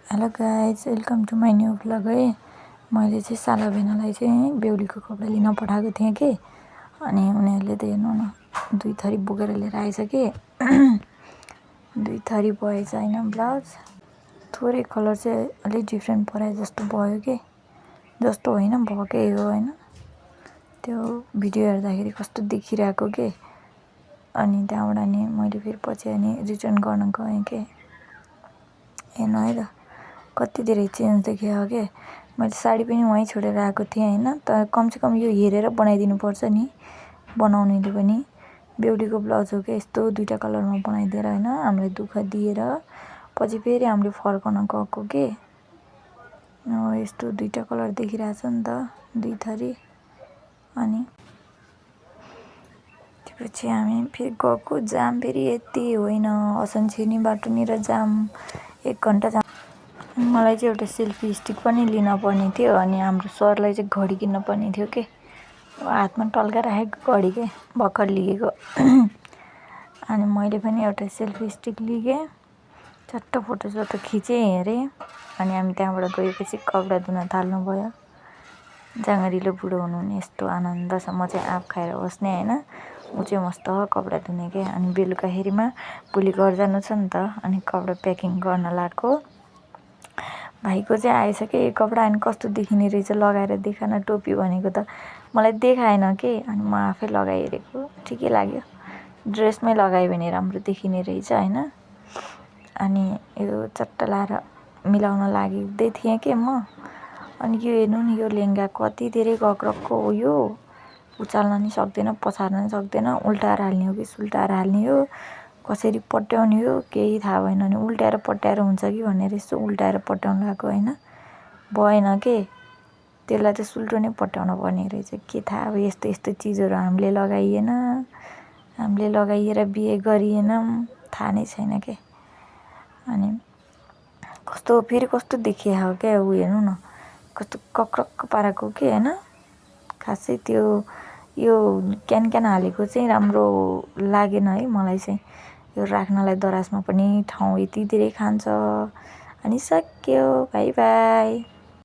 Hello guys, welcome to my new vlog है। मैले चाहिँ साला भेनालाई चाहिँ बेहुलीको कपडा लिन पठाएको थिएँ कि, अनि उनीहरूले त हेर्नु न 2 थरी बोकेर लिएर आएछ कि 2 थरी भएछ होइन। ब्लाउज थोरै कलर चाहिँ अलिक डिफ्रेन्ट पराए जस्तो भयो कि, जस्तो होइन भएकै हो होइन। त्यो भिडियो हेर्दाखेरि कस्तो देखिरहेको के, अनि त्यहाँबाट नि मैले फेरि पछि अनि रिटर्न गर्न गएँ कि, हेर्नु है त कति धेरै चेन्ज देखियो के। मैले साडी पनि वहीँ छोडेर आएको थिएँ होइन, तर कमसेकम यो हेरेर बनाइदिनु पर्छ नि बनाउनेले पनि। बेहुलीको ब्लाउज हो कि यस्तो 2टा कलरमा बनाइदिएर होइन, हामीलाई दुःख दिएर पछि फेरि हामीले फर्काउन गएको के। यस्तो 2टा कलर देखिरहेछ नि त 2 थरी। अनि त्यसपछि हामी फेरि गएको, जाम फेरि यति होइन, असनछिर्नी बाटोनिर जाम 1 घन्टा जाम। मलाई चाहिँ एउटा सेल्फी स्टिक पनि लिन पर्ने थियो, अनि हाम्रो सरलाई चाहिँ घडी किन्न पर्ने थियो कि, हातमा टल्का राखेको घडी के भर्खर लिएको। अनि मैले पनि एउटा सेल्फी स्टिक लिएँ, चट्ट फोटो खिचेँ, हेरेँ। अनि हामी त्यहाँबाट गएपछि कपडा धुन थाल्नुभयो। जाँगरिलो बुढो हुनुहुने यस्तो आनन्द छ। म चाहिँ आँप खाएर बस्ने होइन, ऊ चाहिँ मस्त कपडा धुने के। अनि बेलुकाखेरिमा भोलि घर जानु छ नि त, अनि कपडा प्याकिङ गर्न लाग्यो। भाइको चाहिँ आएछ कि कपडा, अनि कस्तो देखिने रहेछ लगाएर देखान टोपी भनेको त मलाई देखाएन कि, अनि म आफै लगाइहेरेको, ठिकै लाग्यो। ड्रेसमै लगायो भने राम्रो देखिने रहेछ होइन। अनि यो चट्ट लाएर मिलाउन लाग्दै थिएँ कि म। अनि यो हेर्नु नि, यो लेहेङ्गा कति धेरै गग्रक्को हो। यो उचाल्न नि सक्दैन, पछार्न नि सक्दैन, उल्टाएर हाल्ने हो कि सुल्टाएर हाल्ने हो, कसरी पट्याउने हो केही थाहा भएन। अनि उल्टाएर पट्याएर हुन्छ कि भनेर यसो उल्टाएर पट्याउनु लगाएको होइन, भएन के। त्यसलाई त सुल्टो नै पट्याउनु पर्ने रहेछ, के थाहा। अब यस्तो यस्तो चिजहरू हामीले लगाइएन, हामीले लगाइएर बिहे गरिएनौँ, थाहा नै छैन के। अनि कस्तो फेरि कस्तो देखियो क्या, ऊ हेर्नु न कस्तो कक्रक्क पाराको के होइन। खासै त्यो यो क्यान हालेको चाहिँ राम्रो लागेन है मलाई चाहिँ। यो राख्नलाई दराजमा पनि ठाउँ यति धेरै खान्छ। अनि सक्यो, बाई बाई।